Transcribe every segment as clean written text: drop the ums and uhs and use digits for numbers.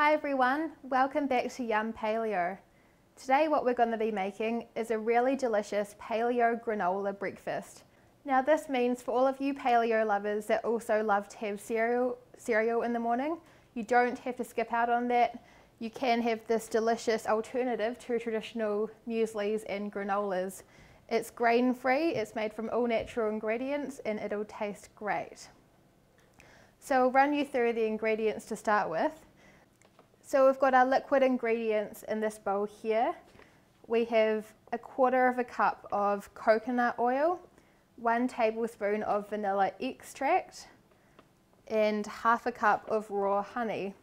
Hi everyone, welcome back to Yum Paleo. Today what we're going to be making is a really delicious paleo granola breakfast. Now this means for all of you paleo lovers that also love to have cereal in the morning, you don't have to skip out on that. You can have this delicious alternative to traditional mueslis and granolas. It's grain-free, it's made from all natural ingredients, and it'll taste great. So I'll run you through the ingredients to start with. So we've got our liquid ingredients in this bowl here. We have 1/4 cup of coconut oil, 1 tablespoon of vanilla extract, and 1/2 cup of raw honey.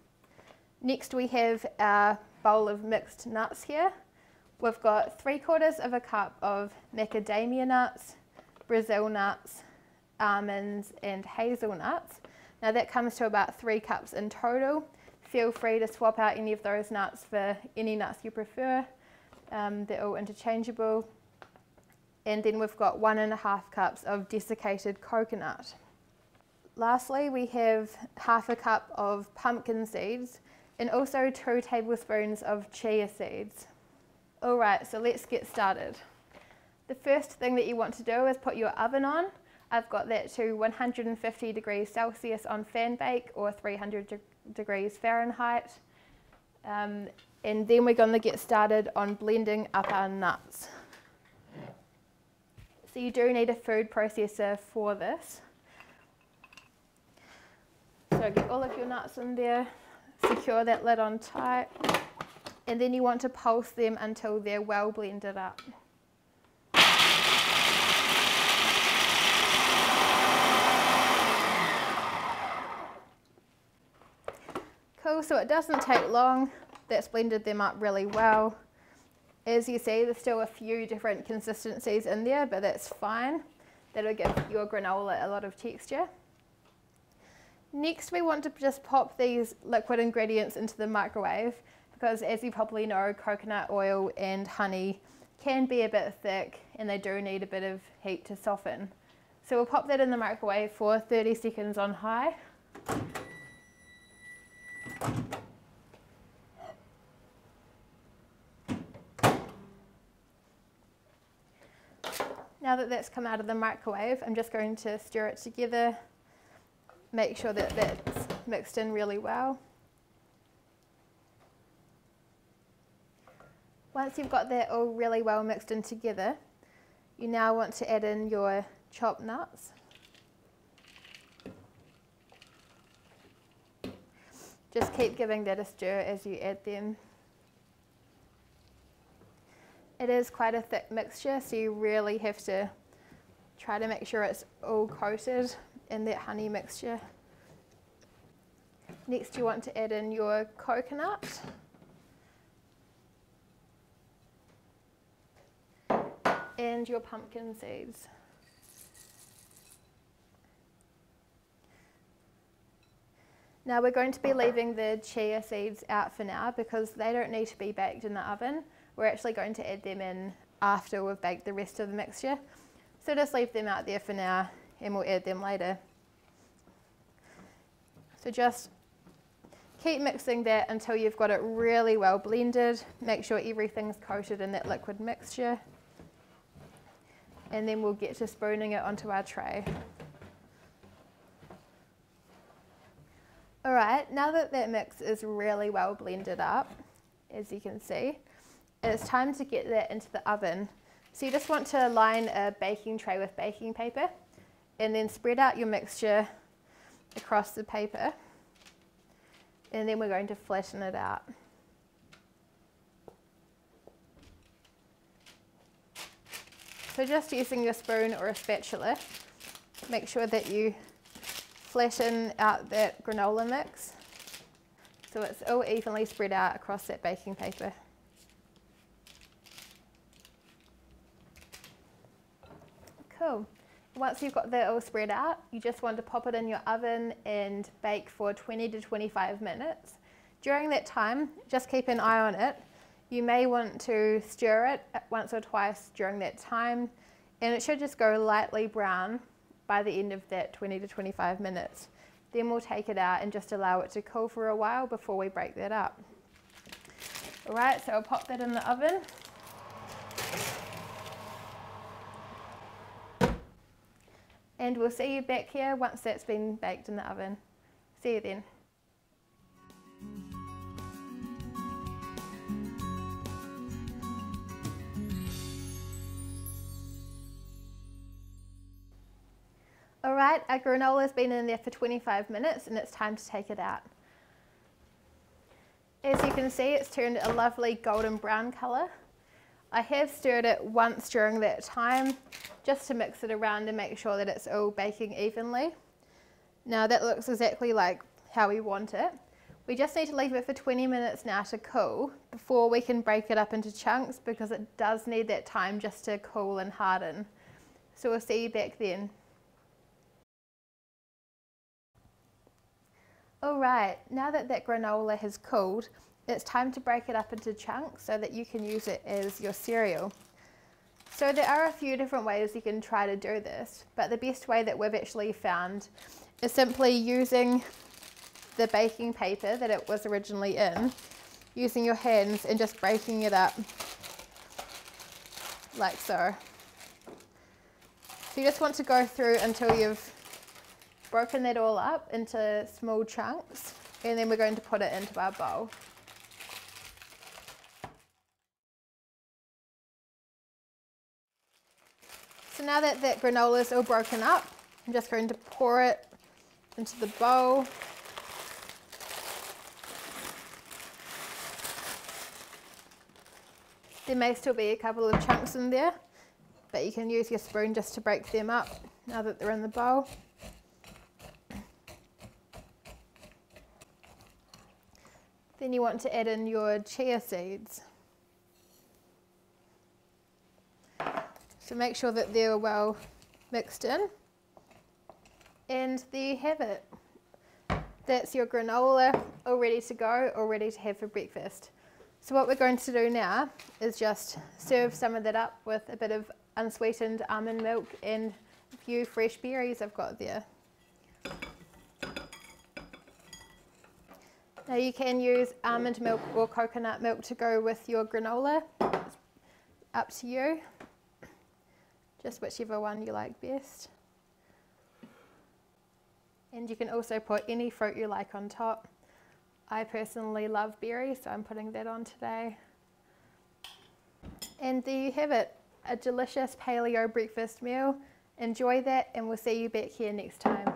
Next we have our bowl of mixed nuts here. We've got 3/4 cup of macadamia nuts, Brazil nuts, almonds, and hazelnuts. Now that comes to about 3 cups in total. Feel free to swap out any of those nuts for any nuts you prefer. They're all interchangeable. And then we've got 1.5 cups of desiccated coconut. Lastly, we have 1/2 cup of pumpkin seeds and also 2 tablespoons of chia seeds. Alright, so let's get started. The first thing that you want to do is put your oven on. I've got that to 150 degrees Celsius on fan bake or 300 degrees Fahrenheit. And then we're going to get started on blending up our nuts. So you do need a food processor for this. So get all of your nuts in there, secure that lid on tight, and then you want to pulse them until they're well blended up. Cool, so it doesn't take long. That's blended them up really well. As you see, there's still a few different consistencies in there, but that's fine. That'll give your granola a lot of texture. Next, we want to just pop these liquid ingredients into the microwave because, as you probably know, coconut oil and honey can be a bit thick and they do need a bit of heat to soften. So we'll pop that in the microwave for 30 seconds on high. Now that that's come out of the microwave, I'm just going to stir it together, make sure that that's mixed in really well. Once you've got that all really well mixed in together, you now want to add in your chopped nuts. Just keep giving that a stir as you add them. It is quite a thick mixture, so you really have to try to make sure it's all coated in that honey mixture. Next you want to add in your coconut. And your pumpkin seeds. Now we're going to be leaving the chia seeds out for now because they don't need to be baked in the oven. We're actually going to add them in after we've baked the rest of the mixture. So just leave them out there for now and we'll add them later. So just keep mixing that until you've got it really well blended. Make sure everything's coated in that liquid mixture. And then we'll get to spooning it onto our tray. Alright, now that that mix is really well blended up, as you can see, it's time to get that into the oven. So you just want to line a baking tray with baking paper and then spread out your mixture across the paper, and then we're going to flatten it out. So just using your spoon or a spatula, make sure that you flatten out that granola mix so it's all evenly spread out across that baking paper. Cool. Once you've got that all spread out, you just want to pop it in your oven and bake for 20 to 25 minutes. During that time, just keep an eye on it. You may want to stir it once or twice during that time, and it should just go lightly brown by the end of that 20 to 25 minutes. Then we'll take it out and just allow it to cool for a while before we break that up. Alright, so I'll pop that in the oven. And we'll see you back here once that's been baked in the oven. See you then. Alright, our granola's been in there for 25 minutes and it's time to take it out. As you can see, it's turned a lovely golden brown colour. I have stirred it once during that time just to mix it around and make sure that it's all baking evenly. Now that looks exactly like how we want it. We just need to leave it for 20 minutes now to cool before we can break it up into chunks, because it does need that time just to cool and harden. So we'll see you back then. Alright, now that that granola has cooled, it's time to break it up into chunks so that you can use it as your cereal. So there are a few different ways you can try to do this, but the best way that we've actually found is simply using the baking paper that it was originally in, using your hands and just breaking it up like so. So you just want to go through until you've broken that all up into small chunks, and then we're going to put it into our bowl. So now that that granola is all broken up, I'm just going to pour it into the bowl. There may still be a couple of chunks in there, but you can use your spoon just to break them up now that they're in the bowl. Then you want to add in your chia seeds. So make sure that they're well mixed in. And there you have it. That's your granola all ready to go, all ready to have for breakfast. So what we're going to do now is just serve some of that up with a bit of unsweetened almond milk and a few fresh berries I've got there. Now you can use almond milk or coconut milk to go with your granola. It's up to you. Just whichever one you like best. And you can also put any fruit you like on top. I personally love berries, so I'm putting that on today. And there you have it, a delicious paleo breakfast meal. Enjoy that, and we'll see you back here next time.